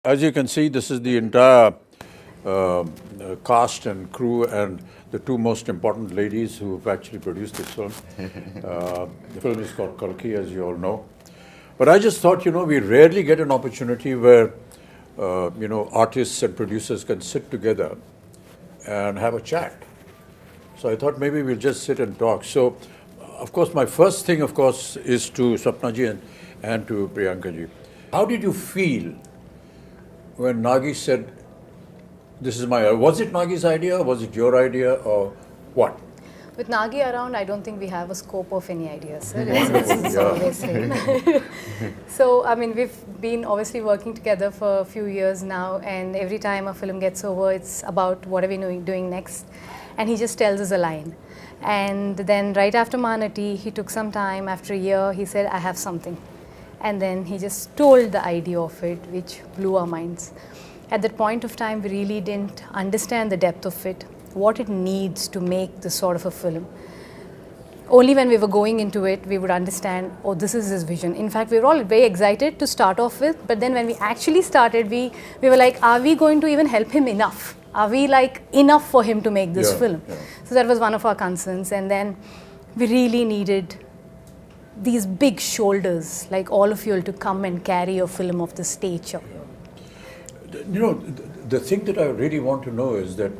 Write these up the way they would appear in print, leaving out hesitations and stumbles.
As you can see, this is the entire uh, cast and crew and the two most important ladies who have actually produced this film. The film is called Kalki, as you all know. But I just thought, we rarely get an opportunity where, artists and producers can sit together and have a chat. So I thought maybe we'll just sit and talk. So, of course, my first thing, of course, is to Swapna ji and to Priyanka ji. How did you feel when Nagi said, this is was it Nagi's idea, was it your idea, or what? With Nagi around, I don't think we have a scope of any ideas, sir. It's always him. So, I mean, we've been obviously working together for a few years now, and every time a film gets over, it's about what are we doing next, and he just tells us a line. And then right after Manati, he took some time, after a year, he said, I have something. And then he just told the idea of it, which blew our minds. At that point of time, we really didn't understand the depth of it, what it needs to make this sort of a film. Only when we were going into it, we would understand, oh, this is his vision. In fact, we were all very excited to start off with, but then when we actually started, we were like, are we going to even help him enough? Are we like enough for him to make this film? Yeah. So that was one of our concerns. And then we really needed these big shoulders, like all of you, to come and carry a film of this stature. Yeah. The thing that I really want to know is that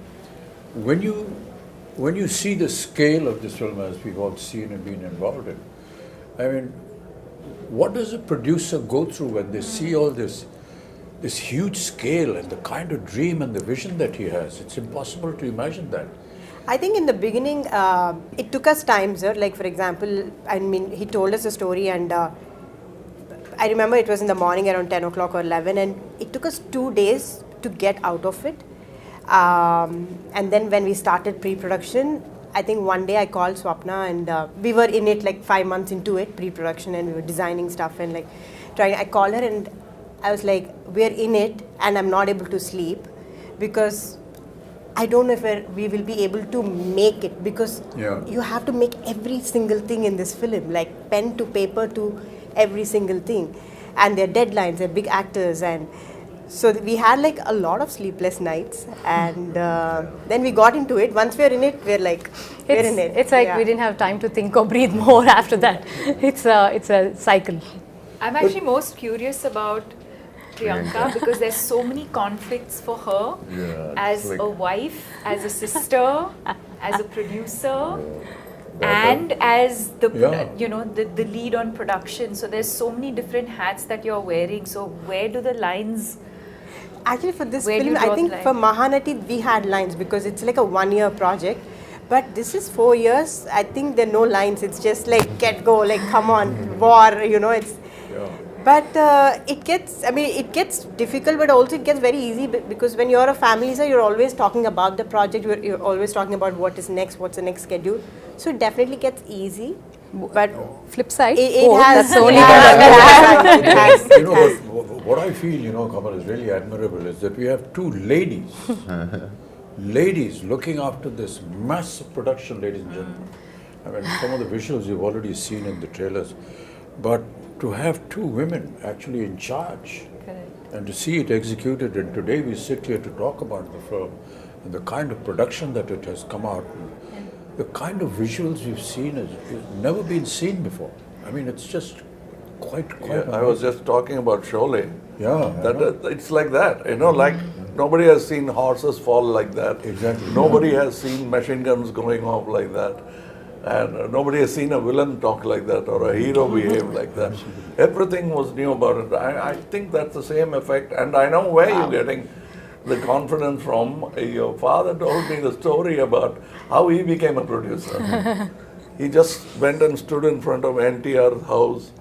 when you see the scale of this film, as we've all seen and been involved in, I mean, what does a producer go through when they see all this huge scale and the kind of dream and the vision that he has? It's impossible to imagine that. I think in the beginning, it took us time, sir. Like, for example, I mean, he told us a story, and I remember it was in the morning around 10 o'clock or 11, and it took us 2 days to get out of it. And then when we started pre-production, I think one day I called Swapna, and we were in it like 5 months into it, pre-production, and we were designing stuff and like trying. I called her and I was like, we're in it, and I'm not able to sleep because I don't know if we will be able to make it, because you have to make every single thing in this film, like pen to paper to every single thing. And their deadlines, they're big actors. And so we had like a lot of sleepless nights. And then we got into it. Once we're in it, we're like, we're in it. It's like we didn't have time to think or breathe more after that. It's a cycle. I'm actually most curious about Priyanka because there's so many conflicts for her as like a wife, as a sister, as a producer, and as the the lead on production. So there's so many different hats that you're wearing. So where do the lines? Actually, for this film, I think for Mahanati we had lines because it's like a 1-year project. But this is 4 years. I think there are no lines. It's just like get go, like come on, war. It's. But it gets difficult, but also it gets very easy because when you're a family, sir, you're always talking about the project. You're always talking about what is next, what's the next schedule. So it definitely gets easy. But flip side, it has. That's only what I feel, Kamal, is really admirable is that we have two ladies, ladies looking after this massive production, ladies and gentlemen. I mean, some of the visuals you've already seen in the trailers, but to have two women actually in charge. Correct. And to see it executed, and today we sit here to talk about the film and the kind of production that it has come out, the kind of visuals we've seen has never been seen before. I mean, it's just quite I was just talking about Sholay. Yeah. It's like that, like nobody has seen horses fall like that. Exactly. Nobody has seen machine guns going off like that. And nobody has seen a villain talk like that or a hero behave like that. Everything was new about it. I think that's the same effect. And I know where you're getting the confidence from. Your father told me the story about how he became a producer. He just went and stood in front of NTR's house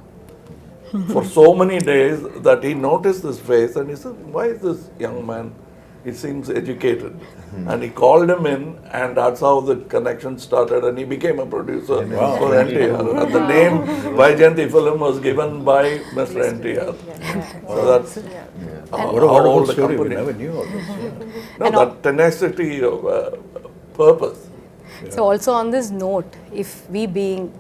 for so many days that he noticed this face and he said, why is this young man? He seems educated. And he called him in, and that's how the connection started, and he became a producer for NTR. And the name Vaijayanti film was given by Mr. NTR. So that's what a wonderful story. We never knew all this. No, that tenacity of purpose. So also on this note, if we being,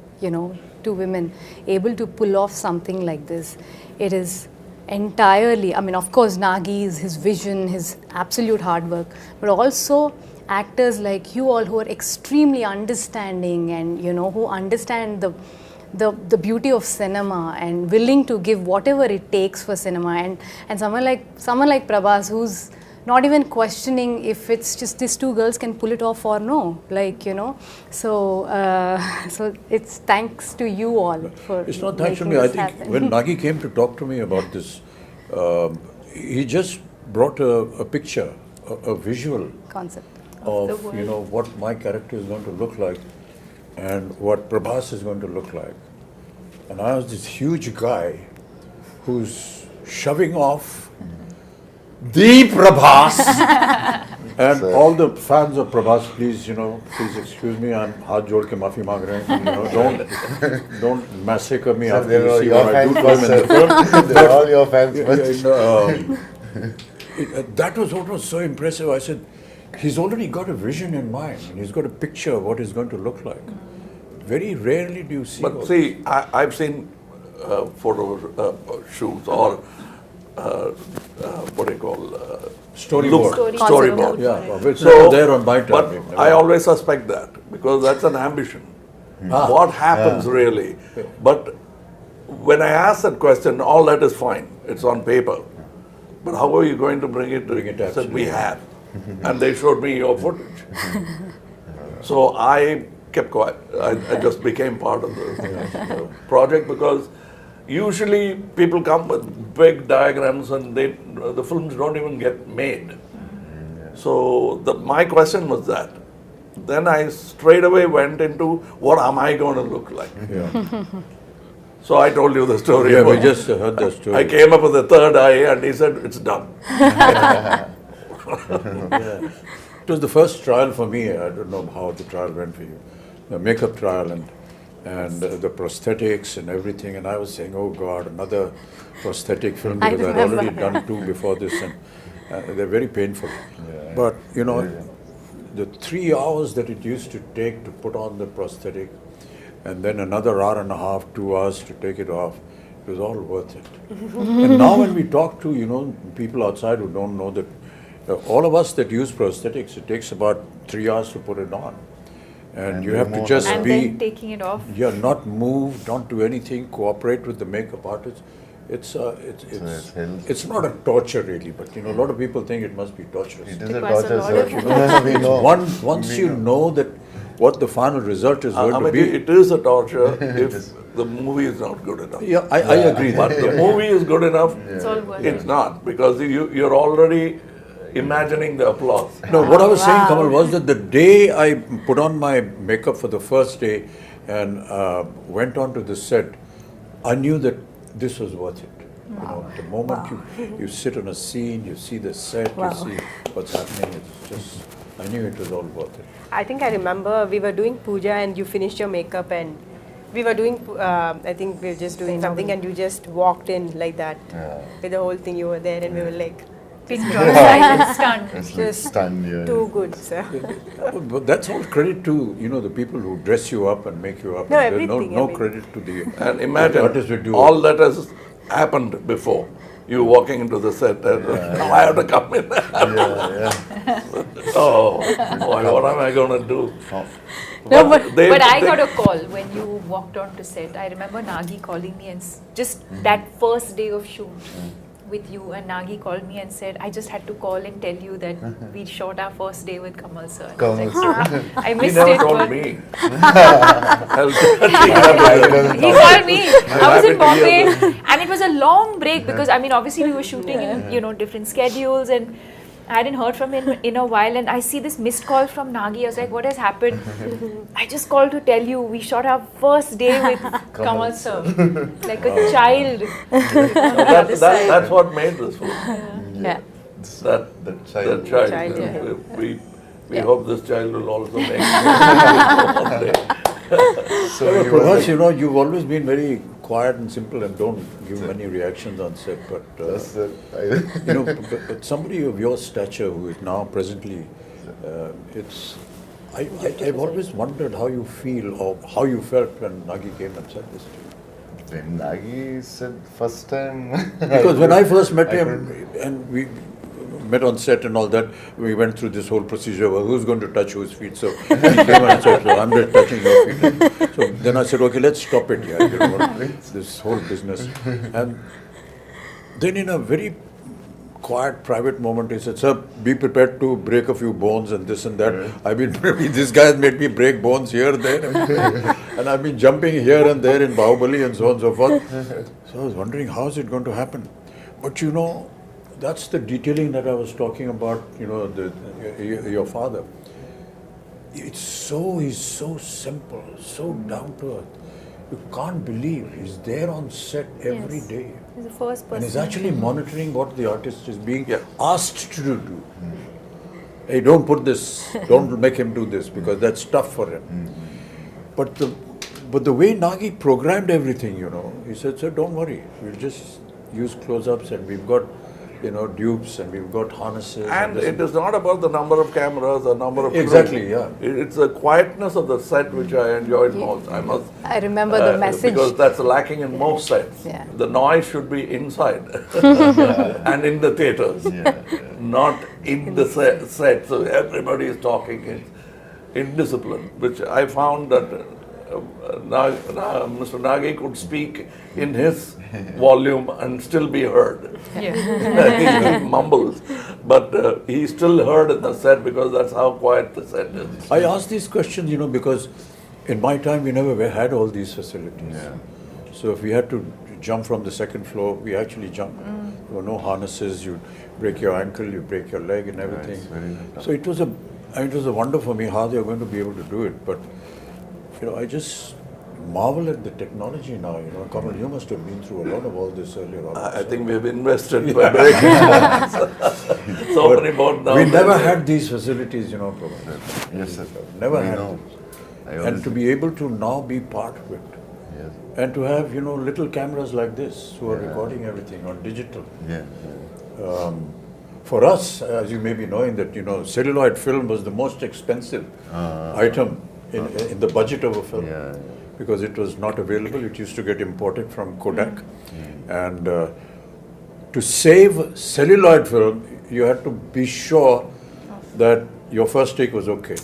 two women able to pull off something like this, it is entirely, I mean, of course, Nagi's, his vision, his absolute hard work, but also actors like you all who are extremely understanding and, you know, who understand the beauty of cinema and willing to give whatever it takes for cinema, and someone like Prabhas, who's not even questioning if it's just these two girls can pull it off or no, like, you know. So so it's thanks to you all for It's not thanks to me. I think when Nagi came to talk to me about this, he just brought a picture, a visual concept of you know, what my character is going to look like and what Prabhas is going to look like. And I was this huge guy who's shoving off the Prabhas. And all the fans of Prabhas, please, you know, please excuse me, I'm haath jod ke maafi maang rahe hain, you know, don't massacre me after you see what I do to him in the film. They're all your fans. That was what was so impressive. I said, he's already got a vision in mind, and he's got a picture of what he's going to look like. Very rarely do you see. But see, I've seen photo shoots or what do you call storyboard. Yeah, it's so there on my time. But I always suspect that because that's an ambition. What happens really? But when I ask that question, all that is fine. It's on paper. But how are you going to bring it to I said, we have. And they showed me your footage. So I kept quiet. I just became part of the project because usually people come with big diagrams and the films don't even get made. So my question was that. Then I straight away went into what am I going to look like? Yeah. So I told you the story. Yeah, we just heard the story. I came up with the third eye and he said, it's done. Yeah. It was the first trial for me. I don't know how the trial went for you. The makeup trial and the prosthetics and everything. And I was saying, oh God, another prosthetic film because I'd already done two before this and they're very painful. Yeah, but, you know, the 3 hours that it used to take to put on the prosthetic and then another hour and a half, 2 hours to take it off, it was all worth it. And now when we talk to, you know, people outside who don't know that, all of us that use prosthetics, it takes about 3 hours to put it on. And you have to just and be... then taking it off. Yeah, not move, don't do anything, cooperate with the makeup artist. It's not a torture really, but you know, a lot of people think it must be torturous. It is a torture, sir. We know. Once you know that what the final result is going to be... It is a torture if the movie is not good enough. Yeah, I agree. But the movie is good enough, it's all worth it. it's not, because you're already imagining the applause. No, what I was saying, Kamal, was that the day I put on my makeup for the first day and went on to the set, I knew that this was worth it. You know, the moment you sit on a scene, you see the set, you see what's happening, it's just, I knew it was all worth it. I think I remember we were doing puja and you finished your makeup and we were doing, I think we were just doing something and you just walked in like that. With the whole thing, you were there and we were like, Pin drop, silent, stunned. It's like stunned, yeah. too good, sir. But that's all credit to, you know, the people who dress you up and make you up. No, There's everything, no I mean. credit to the And imagine artists who do all that has happened before. You walking into the set and now I have to come in. Oh, boy, what am I going to do? No, but I got a call when you walked on to set. I remember Nagi calling me and just that first day of shoot with you, and Nagi called me and said, I just had to call and tell you that we shot our first day with Kamal sir. I was like, I missed He never it. told me. He called me. I was in Bombay and it was a long break because I mean obviously we were shooting in, you know, different schedules and I hadn't heard from him in a while and I see this missed call from Nagi. I was like, what has happened? I just called to tell you we shot our first day with Kamal sir. Like a child. That's what made this film. yeah. That child. yeah. We hope this child will also make it one day. So Prabhas, you know, you've always been very quiet and simple and don't give many reactions on set, but you know, but somebody of your stature who is now presently, I've always wondered how you feel or how you felt when Nagi came and said this to you. When Nagi said first time... Because when I first met him, and we met on set and all that, we went through this whole procedure of who's going to touch whose feet. So he came and said, so I'm just touching your feet. So then I said, okay, let's stop it here. You know, this whole business. And then in a very quiet, private moment, he said, sir, be prepared to break a few bones and this and that. I've been, this guy has made me break bones here, there, and I've been jumping here and there in Bahubali and so on and so forth. So I was wondering, how is it going to happen? But you know, that's the detailing that I was talking about, you know, your father. He's so simple, so down to earth. You can't believe he's there on set every day. He's the first person. And he's actually monitoring what the artist is being asked to do. Hey, don't put this, don't make him do this because that's tough for him. But the way Nagi programmed everything, you know, he said, sir, don't worry, we'll just use close-ups and we've got, you know, dupes and we've got harnesses. And it is not about the number of cameras or number of Exactly, crew. yeah. It's the quietness of the set which I enjoyed most. I must. I remember the message. Because that's lacking in most sets. Yeah. The noise should be inside and in the theatres, not in the set. So everybody is talking in discipline, which I found that Mr. Nagi could speak in his volume and still be heard. He mumbles, but he's still heard in the set because that's how quiet the set is. I ask these questions, you know, because in my time we never had all these facilities. So if we had to jump from the second floor, we actually jumped. There were no harnesses, you break your ankle, you break your leg and everything. So it was a wonder for me how they were going to be able to do it. But you know, I just marvel at the technology now. You know, Kamal, you must have been through a lot of all this earlier on. I think we have invested by breaking so many bones now. We never had these facilities, you know, Prabhas. Yes, sir. Never I had. know. And to be able to now be part of it. Yes. And to have, you know, little cameras like this who are recording everything on digital. For us, as you may be knowing that, you know, celluloid film was the most expensive item in the budget of a film. Because it was not available, it used to get imported from Kodak. And to save celluloid film, you had to be sure that your first take was okay.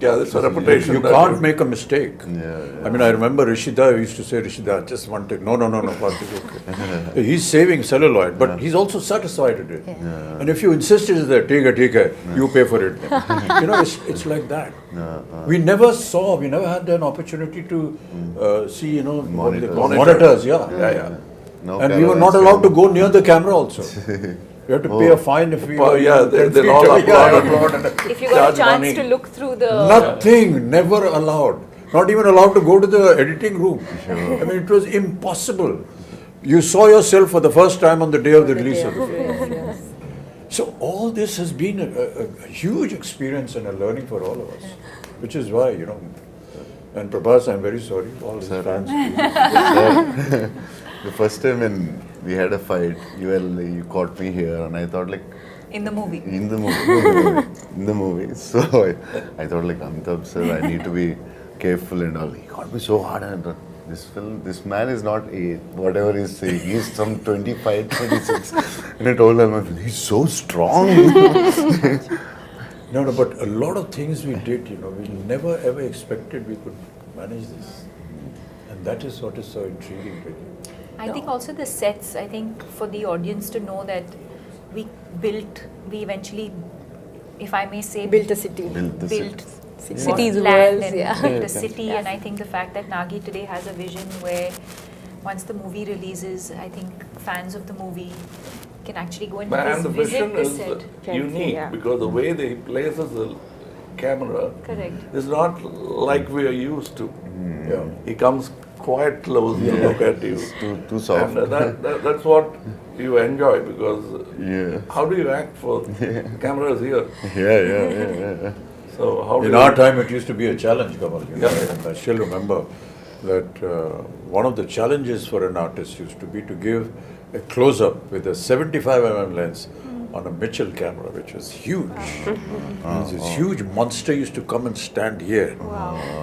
Yeah, that's a reputation. You can't make a mistake. I mean, I remember Rishida used to say, Rishida, just one take. No, first take, okay. He's saving celluloid, but he's also satisfied with it. And if you insist it is there, take it, you pay for it. You know, it's like that. We never had an opportunity to see, you know, monitors. No, and we were not allowed to go near the camera also. You have to pay a fine if we... they'll all applaud. If you got a chance to look through the... Nothing, never allowed. Not even allowed to go to the editing room. I mean, it was impossible. You saw yourself for the first time on the day of the release of the film. So all this has been a huge experience and a learning for all of us. Which is why, you know... And Prabhas, I'm very sorry, all his fans. The first time when we had a fight, you caught me here, and I thought like... In the movie. In the movie. So I thought like, Amitabh sir, I need to be careful and all. He caught me so hard, and I thought, this man is not whatever he's saying. He's some 25, 26. And I told him, he's so strong. No, but a lot of things we did, you know, we never ever expected we could manage this. And that is what is so intriguing with you. I think also the sets, I think for the audience to know that we eventually, if I may say, Built a city. Built Cities, land worlds, and built a city. And I think the fact that Nagi today has a vision where once the movie releases, I think fans of the movie can actually go and And the visit vision the is set. unique because the way they places the camera is not like we are used to. He comes quite close to look at you. Too soft. And that's what you enjoy because how do you act for camera is here? Yeah. So how in our time it used to be a challenge, Kamal. You know, and I still remember that one of the challenges for an artist used to be to give a close-up with a 75mm lens on a Mitchell camera, which was huge. This huge monster used to come and stand here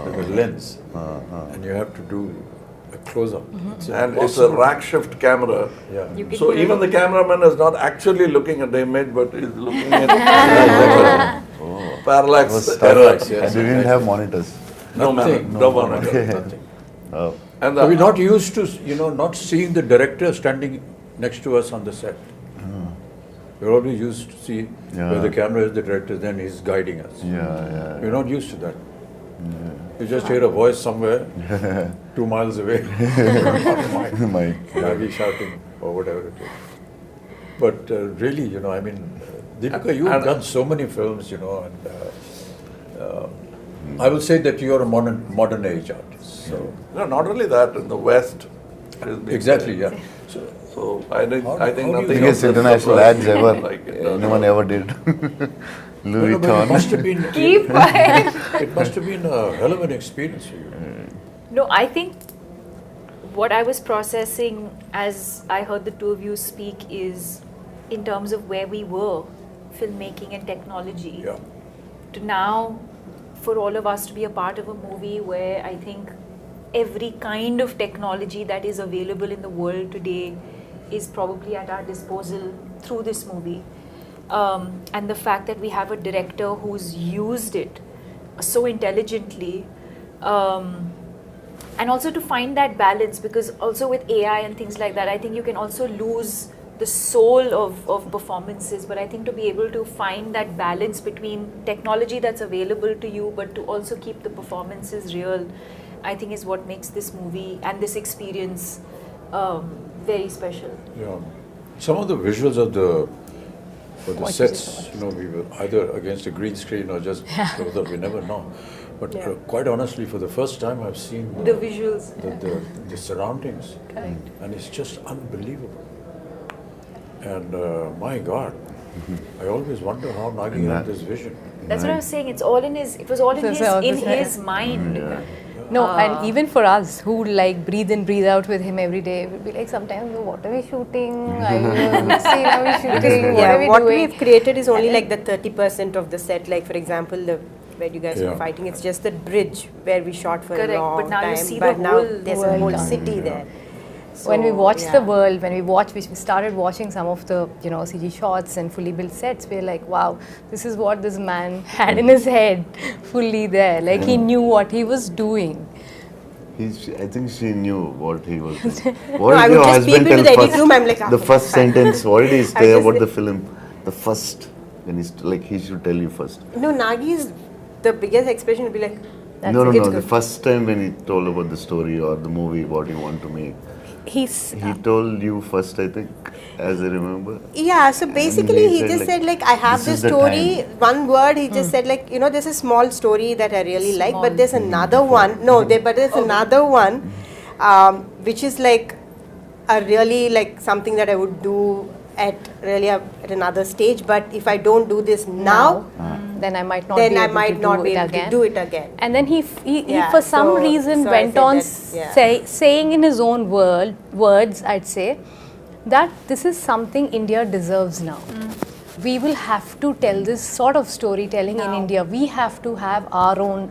with a lens. And you have to do a close up. And it's a rack shift camera. Yeah. You can So hear even it. the cameraman is not actually looking at the image, but is looking at parallax. Was Parallax, I yes. didn't have monitors. No Nothing, man, no monitor. Nothing. Oh. And So we're the, not used to, not seeing the director standing next to us on the set. We're always used to see where the camera is, the director, then he's guiding us. Yeah. We're not used to that. You just hear a voice somewhere, 2 miles away, My maybe shouting or whatever it is. But really, I mean, Deepika, you've done so many films, and I will say that you're a modern age artist. So no, not only that, in the West. it has been exactly, there. yeah. So So I think How do you nothing biggest else international surprised ads me ever like it does. anyone ever did. Louis but it must Vuitton. have been Keep quiet. it must have been a hell of an experience for you. No, I think what I was processing as I heard the two of you speak is in terms of where we were, filmmaking and technology, Yeah. to now for all of us to be a part of a movie where I think every kind of technology that is available in the world today is probably at our disposal through this movie. And the fact that we have a director who's used it so intelligently, and also to find that balance, because also with AI and things like that, I think you can also lose the soul of performances, but I think to be able to find that balance between technology that's available to you but to also keep the performances real, I think is what makes this movie and this experience very special. Yeah. Some of the visuals of the sets, we were either against a green screen or just close up, we never know. But quite honestly, for the first time I've seen The visuals. the surroundings. Correct. And it's just unbelievable. And my God, I always wonder how Nagi had this vision. That's what I was saying. It was all in his mind. No, and even for us who like breathe in, breathe out with him every day, we'll be like sometimes, what are we shooting? Which scene are we shooting? What are we what doing? we've created is only like the 30% of the set. Like for example, where you guys were fighting, it's just that bridge where we shot for Correct, a long but now time. you see but the now whole there's a world whole done. city there. So, When we watched the world, we started watching some of the CG shots and fully built sets, we're like, wow, this is what this man had in his head, fully there. Like he knew what he was doing. I think she knew what he was doing. No, What I did would your just peep husband into tell the edit first? room, I'm like, The first sentence, what did he I say just- about the film? The first, when he's like, he should tell you first. No, Nagi's, the biggest expression would be like, No, it's the good. first time when he told about the story or the movie, what he want to make. He told you first, I think, as I remember. Yeah, so basically he just said like, I have this this is the story, time. one word, he just said like, there's a small story that I really like, but there's Mm-hmm. another one, but there's another one, which is like a really like something that I would do at another stage, but if I don't do this now, Then I might not then be I able might to not do be it able again. to do it again. And then he Yeah, for some so- reason so I went said on that, saying in his own words, I'd say, that this is something India deserves now. We will have to tell this sort of storytelling in India. We have to have our own,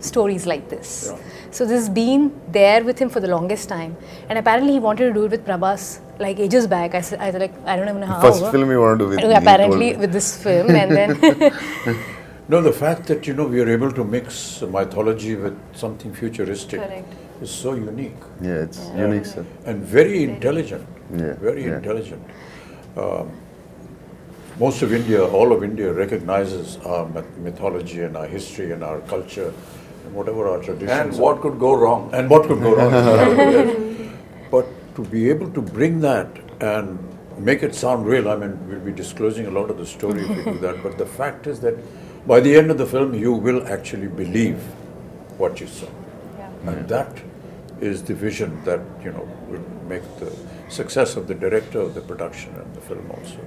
stories like this. Yeah. So this has been there with him for the longest time. And apparently he wanted to do it with Prabhas like ages back. I was like, I don't even know how. First film you want to do with me, Apparently he told me. with this film, and then No, the fact that we are able to mix mythology with something futuristic Correct. is so unique Yeah, it's unique, sir. and very intelligent. Yeah, Very yeah. intelligent. Most of India, all of India recognizes our mythology and our history and our culture and whatever our traditions And are. what could go wrong? And what could go wrong? Yes. But to be able to bring that and make it sound real, we'll be disclosing a lot of the story if we do that, but the fact is that by the end of the film, you will actually believe what you saw. And that is the vision that, will make the success of the director, of the production and the film also.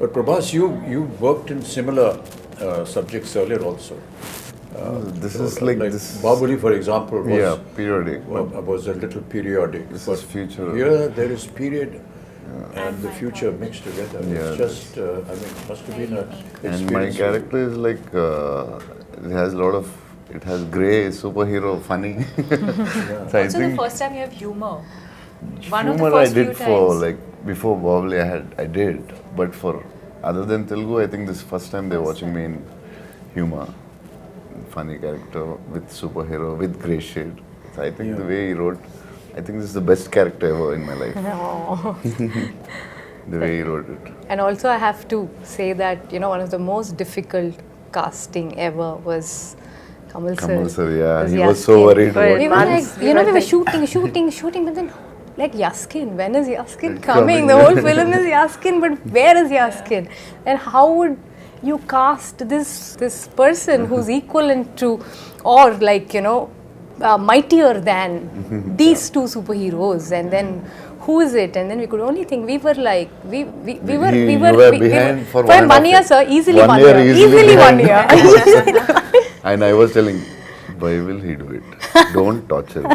But Prabhas, you worked in similar subjects earlier also. This is like this. Bahubali, for example, was, periodic. was a little periodic. This but is future. Here there is period and the future mixed together. Yeah, It's just, it must have been a And my experience. character is like, it has a lot of It has grey, superhero, funny. So I Also, think the first time you have humor. One of the humor I first few did for times. like before Bahubali I did, but for other than Telugu I think this is first time they're watching me in humor, funny character with superhero with grey shade. So I think the way he wrote, I think this is the best character ever in my life. The way he wrote it. And also I have to say that, one of the most difficult casting ever was Kamal sir. Kamal sir, yeah, Was he was so Yaskin. worried But about We it. were like, Once we were like- shooting, but then like Yaskin, when is Yaskin coming? The whole film is Yaskin, but where is Yaskin? And how would you cast this person who's equivalent to, or like, mightier than these two superheroes? And then who is it? And then we could only think, we were like, we were behind for one year, sir, easily 1 year, year. easily Easily 1 behind. year. And I was telling, why will he do it? Don't torture him.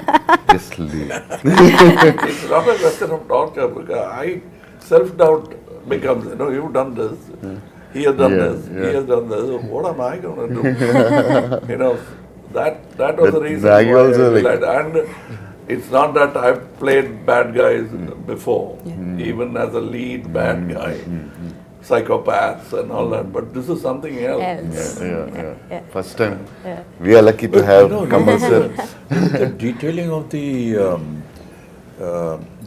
Just leave. It's not a question of torture because I self-doubt becomes, you've done this, he has done this, he has done this, what am I going to do? That was the reason Nagi why also I like- realized. And it's not that I've played bad guys before, even as a lead bad guy, psychopaths and all that, but this is something else. Yeah. First time. We are lucky to have Kamal sir. The detailing of the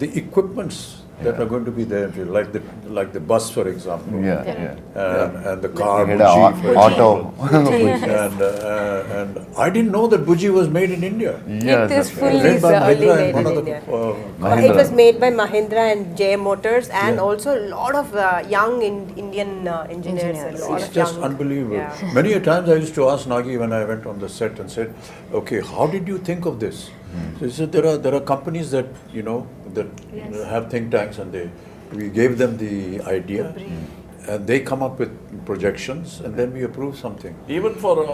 equipments that are going to be there, like the bus, for example. And the car, He had Buji, for an auto. and I didn't know that Buji was made in India. It is fully Made by early Mahindra made and one in of the, India. It was made by Mahindra and J Motors and also a lot of young Indian engineers. A lot it's of just young, unbelievable. Yeah. Many a times I used to ask Nagi when I went on the set and said, okay, how did you think of this? So he said, there are companies that, have think tanks, and we gave them the idea, and they come up with projections, and then we approve something. Even for a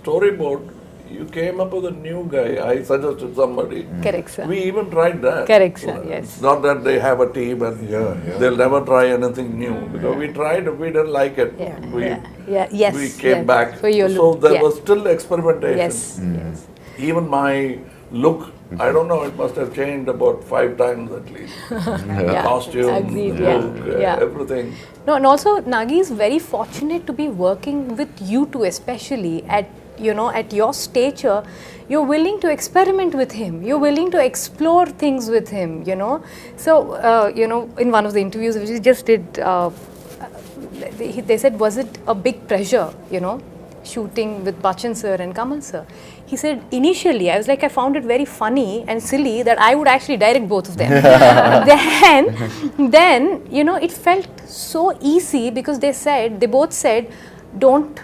storyboard, you came up with a new guy. I suggested somebody. Correct, sir. We even tried that. Correct, sir, yes. It's not that they have a team and they'll never try anything new. Because we tried, we didn't like it. Yes. We came back. For your So look, there was still experimentation. Yes. Even my look, I don't know, it must have changed about 5 times at least. Costume, Agreed, look, yeah. everything. No, and also Nagi is very fortunate to be working with you two, especially at your stature. You're willing to experiment with him. You're willing to explore things with him. So in one of the interviews which we just did, they said, was it a big pressure? Shooting with Bachchan sir and Kamal sir. He said, initially, I was like, I found it very funny and silly that I would actually direct both of them. then, it felt so easy because they both said, don't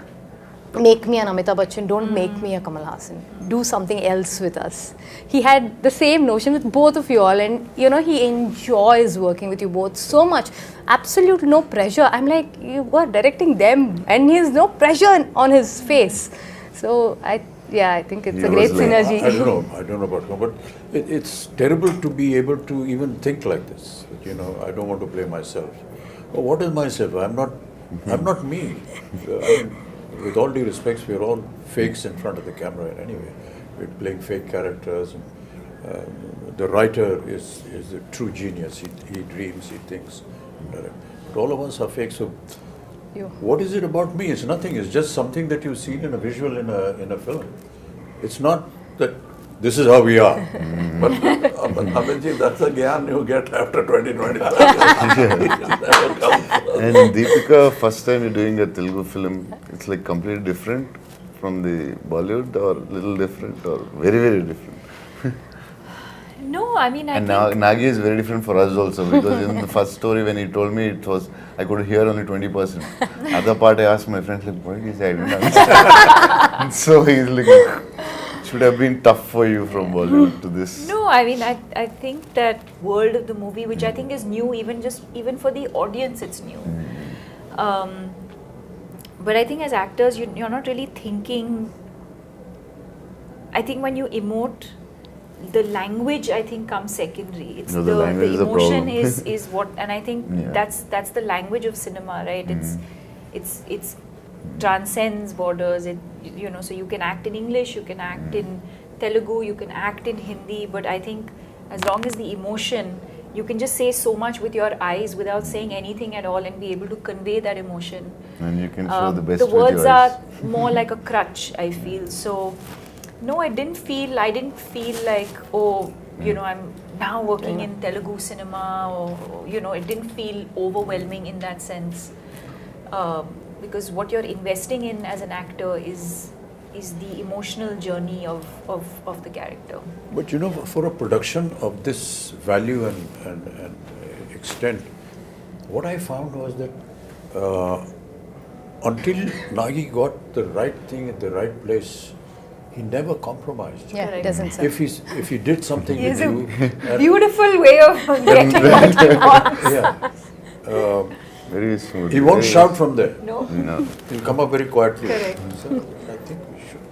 make me an Amitabh Bachchan, don't make me a Kamal Haasan. Do something else with us. He had the same notion with both of you all, and he enjoys working with you both so much. Absolute no pressure. I'm like, you are directing them, and he has no pressure on his face. So I think it's a great synergy. I don't know about him, but it's terrible to be able to even think like this. I don't want to play myself. Oh, what is myself? I'm not me. With all due respects, we're all fakes in front of the camera anyway. We're playing fake characters. And, the writer is a true genius. He dreams, he thinks. But all of us are fake. So, what is it about me? It's nothing. It's just something that you've seen in a visual in a film. It's not that this is how we are. But Abhijit, that's a gyan you get after 20-25 And Deepika, first time you're doing a Telugu film, it's like completely different from the Bollywood, or little different, or very, very different. No, I mean, And Nagi is very different for us also, because in the first story when he told me, I could hear only 20%. Other part I asked my friends, like, what did he say? I didn't understand. So he's like, it should have been tough for you from Bollywood to this. No, I mean, I think that world of the movie, which I think is new, even for the audience, it's new. But I think as actors, you're not really thinking. I think when you emote, the language, I think, comes secondary. It's No, the language is a emotion problem. is what, and I think that's the language of cinema, right? It's transcends borders. so you can act in English, you can act in Telugu, you can act in Hindi, but I think as long as the emotion, you can just say so much with your eyes without saying anything at all and be able to convey that emotion. And you can show the best The with your words eyes. are more like a crutch, I feel. So, no, I didn't feel like, oh, I'm now working in Telugu cinema, or, it didn't feel overwhelming in that sense. Because what you're investing in as an actor is the emotional journey of the character. But for a production of this value and extent, what I found was that until Nagi got the right thing at the right place, he never compromised. Yeah, it doesn't sound. If he did something He with has a you, beautiful way of getting what he wants. yeah, Very smooth. he won't very- shout from there. No? No. He'll come up very quietly. Correct. So I think we should.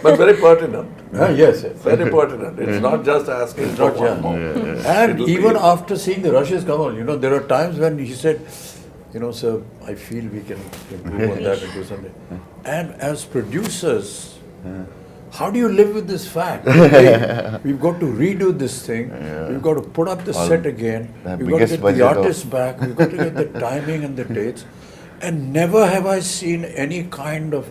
But very pertinent. Yes. Very pertinent. It's not just asking It's for not, one yeah. more. And It'll even be- after seeing the rushes, Kamal, there are times when he said, sir, I feel we can improve on that and do something. And as producers, how do you live with this fact? Hey, we've got to redo this thing. We've got to put up the set again. the We've got to biggest get budget the of- artists back. We've got to get the timing and the dates. And never have I seen any kind of,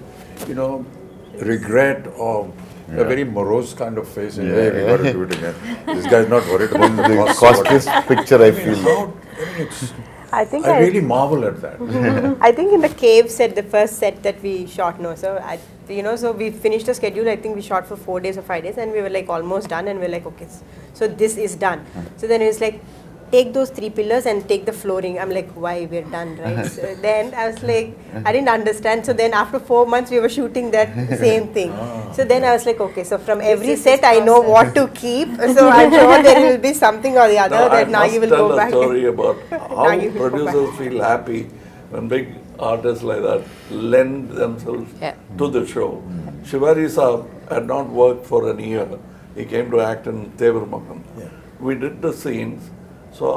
regret or a very morose kind of face. And, hey, we got to do it again. This guy's not worried about the The cost. or costliest whatever. picture I feel. I think I really marvel at that. I think in the cave set, the first set that we shot, so we finished the schedule. I think we shot for 4 days or 5 days, and we were like almost done, and we were like, okay, so this is done. So then it was like, take those 3 pillars and take the flooring. I'm like, why, we're done, right? So then I was like, I didn't understand. So then after 4 months, we were shooting that same thing. So then I was like, okay, so from every is set, his I know what to keep. So I'm sure there will be something or the other Now, I that must Nagi will tell go a back. story about how Nagi will go producers feel happy when big artists like that lend themselves to the show. Shivari Saab had not worked for a year. He came to act in Tevarmakan. We did the scenes. So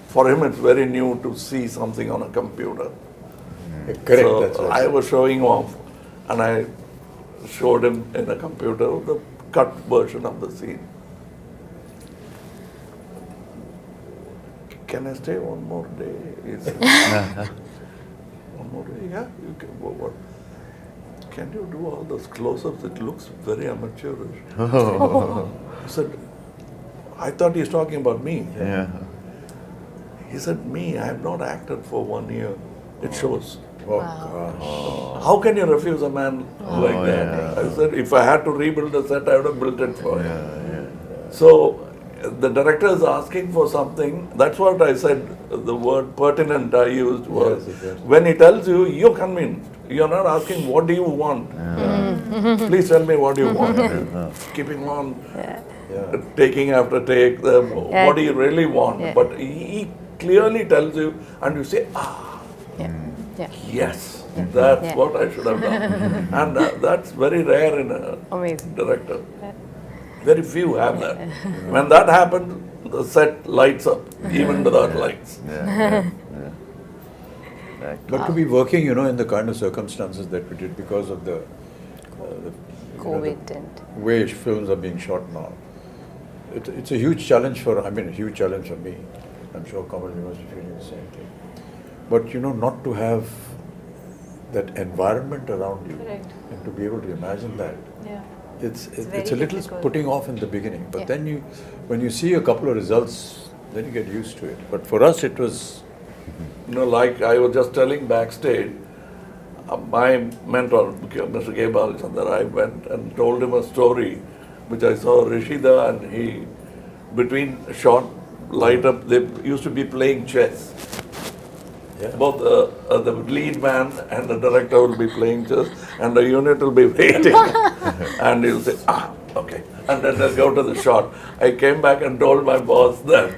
for him it's very new to see something on a computer. Correct. So That's right. I was showing off and I showed him in a computer the cut version of the scene. Can I stay one more day? He said, one more day? Yeah, you can. What? Can you do all those close-ups? It looks very amateurish. I said, I thought he's talking about me. Yeah. He said, me, I have not acted for 1 year. It shows. Oh, gosh. How can you refuse a man like that? yeah. I said, if I had to rebuild the set, I would have built it for him. So the director is asking for something. That's what I said. The word pertinent I used was when he tells you, you're convinced. You're not asking, what do you want? Please tell me what you want. Keeping on, taking after take, what do you really want? But he clearly tells you, and you say, yes, that's what I should have done. And that's very rare in a director. Very few have that. When that happens, the set lights up, even without lights. But to be working, in the kind of circumstances that we did because of the COVID and way films are being shot now, it's a huge challenge a huge challenge for me. I'm sure Kamal, you must be feeling the same thing. But not to have that environment around you and to be able to imagine that. It's a little difficult. putting off in the beginning, but then when you see a couple of results, then you get used to it. But for us, it was. Like I was just telling backstage, my mentor, Mr. K. Balachandar, I went and told him a story which I saw Rishida and he, between shot, light up, they used to be playing chess. Both the lead man and the director will be playing chess and the unit will be waiting. And he'll say, okay. And then they'll go to the shot. I came back and told my boss that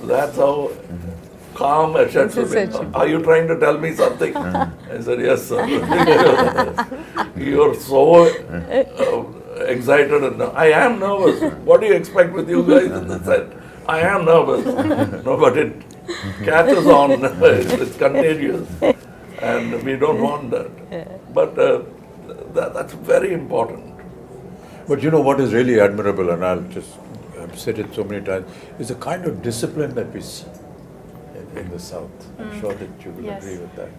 that's how calm a shot should be. Are you trying to tell me something? I said, yes, sir. You're so excited. And I am nervous. What do you expect with you guys in the set? I am nervous. No, but it catches on. It's contagious. and we don't want that. But that's very important. But you know what is really admirable, and I've said it so many times, is the kind of discipline that we see in the South. I'm sure that you will agree with that.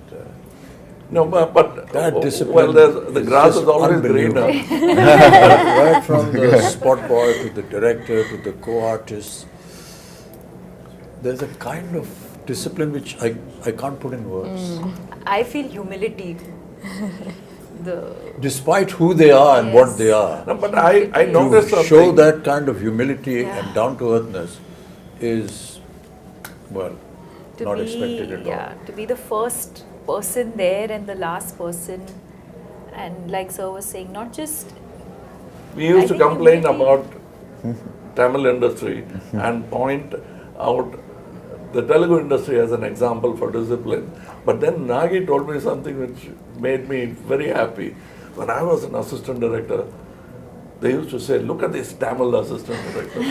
No, but That discipline the grass is always greener. Right from the spot boy to the director to the co-artist, there's a kind of discipline which I can't put in words. I feel humility. Despite who they are and what they are, No, but I noticed to something. show that kind of humility and down-to-earthness is, well, not expected at all. To be the first person there and the last person, and like Sir was saying, not just. We used to I think complain humility- about Tamil industry and point out the Telugu industry as an example for discipline. But then Nagi told me something which made me very happy. When I was an assistant director, they used to say, look at this Tamil assistant director.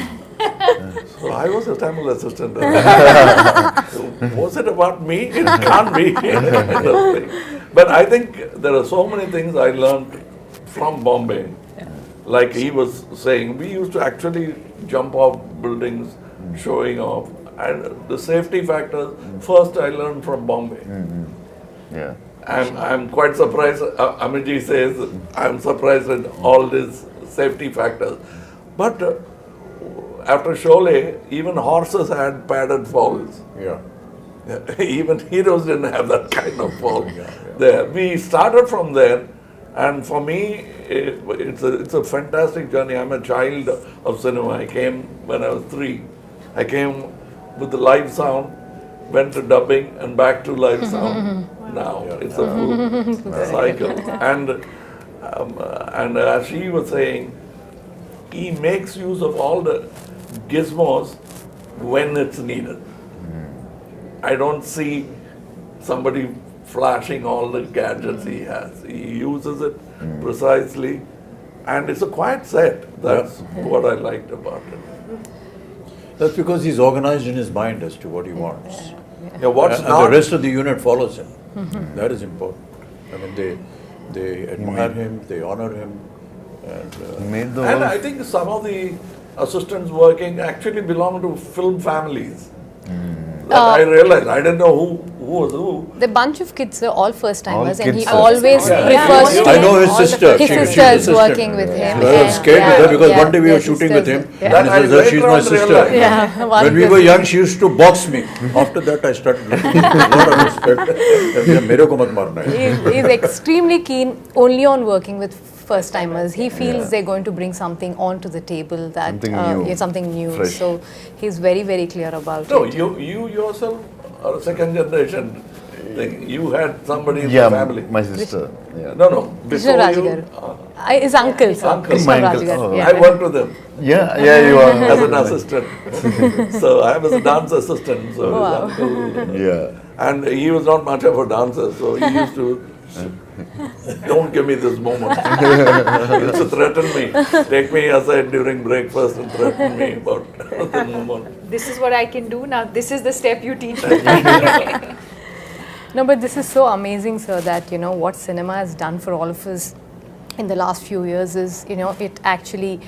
So I was a Tamil assistant director. So was it about me? It can't be. But I think there are so many things I learned from Bombay. Like he was saying, we used to actually jump off buildings, showing off. And the safety factor, first I learned from Bombay. Yeah. And I'm quite surprised, Amiji says, I'm surprised at all these safety factors. But after Sholay, even horses had padded falls. Yeah. Even heroes didn't have that kind of fall. There, we started from there, and for me, it's a fantastic journey. I'm a child of cinema. I came when I was 3. I came with the live sound, went to dubbing, and back to live sound. Now it's a full cycle. And as she was saying, he makes use of all the gizmos when it's needed. I don't see somebody flashing all the gadgets he has. He uses it precisely, and it's a quiet set. That's what I liked about it. That's because he's organized in his mind as to what he wants. Yeah, what's And not the rest of the unit follows him. That is important. I mean, they admire him, they honor him, and Made the And whole I think some of the assistants working actually belong to film families. That I realized. I didn't know who was who. The bunch of kids are all first timers, All and he kids. always Yeah. prefers I know his all the sister. His She's sister is assistant. working with him. I was scared with her because Yeah, one day we were yeah, shooting with him, sisters. and he That I says, "Oh, she's my later on sister." realized. Yeah, one When we of were the- young, she used to box me. After that, I started looking with a lot of respect. Mere ko mat marna hai. He's extremely keen only on working with first timers. He feels they're going to bring something onto the table that Something new. yeah, something new. Fresh. So he's very, very clear about No, it. you yourself are a second generation thing. You had somebody in yeah, the family. my sister. Yeah. No, Krishna before you, Rajgaru. His uncle, sir. Uncle. Krishna My uncle. Rajgaru, Oh. yeah. I worked with him Yeah, you as are. an assistant. So I was a dance assistant. So his uncle, Yeah. and he was not much of a dancer, so he used to. Don't give me this moment. He used to threaten me. Take me aside during breakfast and threaten me about the moment. This is what I can do now. This is the step you teach me. No, but this is so amazing, sir, that, you know, what cinema has done for all of us in the last few years is, you know, it actually,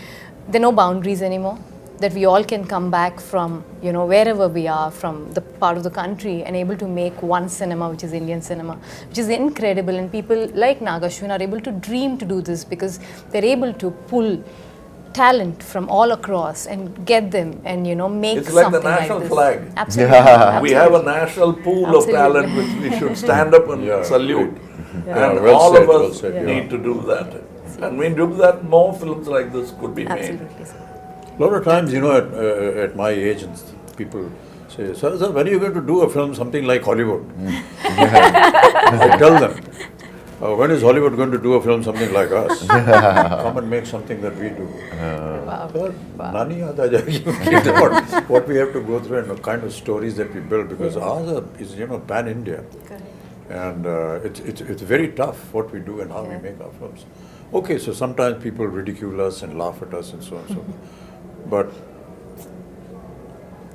there are no boundaries anymore. That we all can come back from, you know, wherever we are, from the part of the country, and able to make one cinema, which is Indian cinema, which is incredible. And people like Ashwin are able to dream to do this because they're able to pull talent from all across and get them and, you know, make It's like the something national this. flag. Absolutely. Yeah. We have a national pool of Absolutely. talent which we should stand up and Yeah, salute. Yeah, And well all said, of well us said, yeah. need to do that. And when we do that, more films like this could be made. Absolutely, sir. A lot of times, you know, at my age, and people say, sir, when are you going to do a film, something like Hollywood? I tell them, when is Hollywood going to do a film, something like us? Come and make something that we do. Sir, nani yaad aa jayegi. What we have to go through and the kind of stories that we build, because ours is, you know, pan-India. And it's very tough what we do and how we make our films. Okay, so sometimes people ridicule us and laugh at us and so on and so forth. But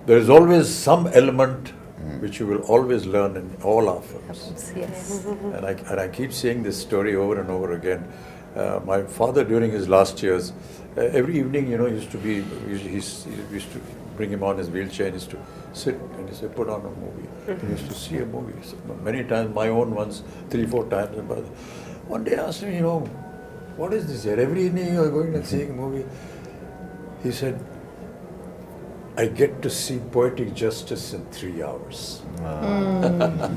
there is always some element which you will always learn in all our films. Yes. And I keep saying this story over and over again. My father, during his last years, every evening, he used to bring him on his wheelchair and used to sit and he said, put on a movie. He used to see a movie. So many times, my own ones, 3-4 times. And one day I asked him, what is this here? Every evening you are going and seeing a movie. He said, I get to see poetic justice in 3 hours.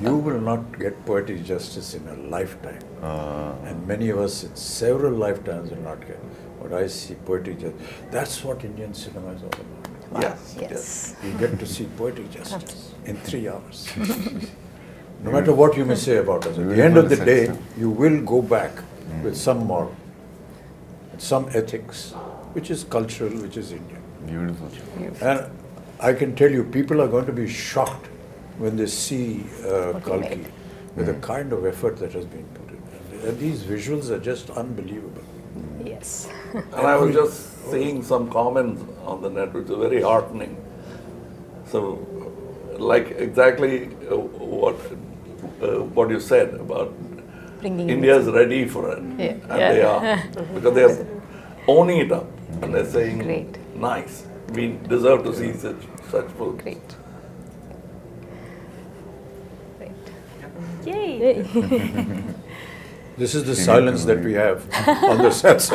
You will not get poetic justice in a lifetime. And many of us in several lifetimes will not get. But I see poetic justice. That's what Indian cinema is all about. Wow. Yes. You get to see poetic justice in 3 hours. No matter what you may say about us, at the end of the day, you will go back with some moral, some ethics, which is cultural, which is Indian. Beautiful. And I can tell you, people are going to be shocked when they see Kalki with the kind of effort that has been put in. And these visuals are just unbelievable. Yes. And I was just seeing some comments on the net, which are very heartening. So, like exactly what you said about India's ready for it, and they are, because they are owning it up, and they're saying, Great. Nice, we deserve to see such films. Great. Yay! This is the silence that we have on the sets.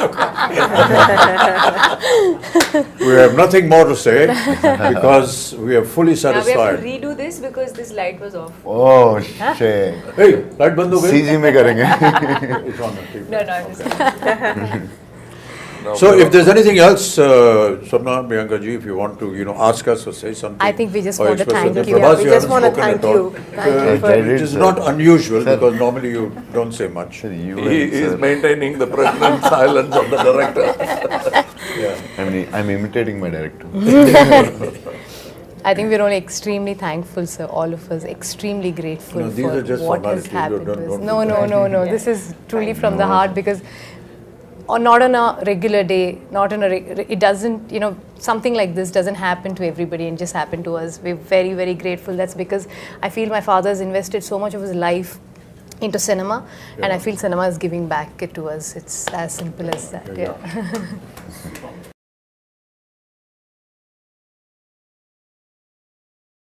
We have nothing more to say because we are fully Now we have satisfied. to redo this because this light was off. Oh shit. Hey, light band ho gayi? CG में करेंगे. It's on the TV. No, I'm just So if there's anything else, Swapna, Priyanka ji, if you want to, ask us or say something. I think we just or want to express thank something. you. Prabhas, We you just haven't want to spoken thank at all. you. Thank you for It is not unusual because normally you don't say much. Sir, you He and is sir. maintaining the pregnant silence of the director. Yeah. I'm imitating my director. I think we're only extremely thankful, sir, all of us, extremely grateful No, these are for just what has formalities. happened Don't- to us. don't No, do no, that. no. This is truly from the heart because not on a regular day, not on it doesn't, something like this doesn't happen to everybody and just happen to us. We're very, very grateful. That's because I feel my father has invested so much of his life into cinema and I feel cinema is giving back it to us. It's as simple as that. Yeah.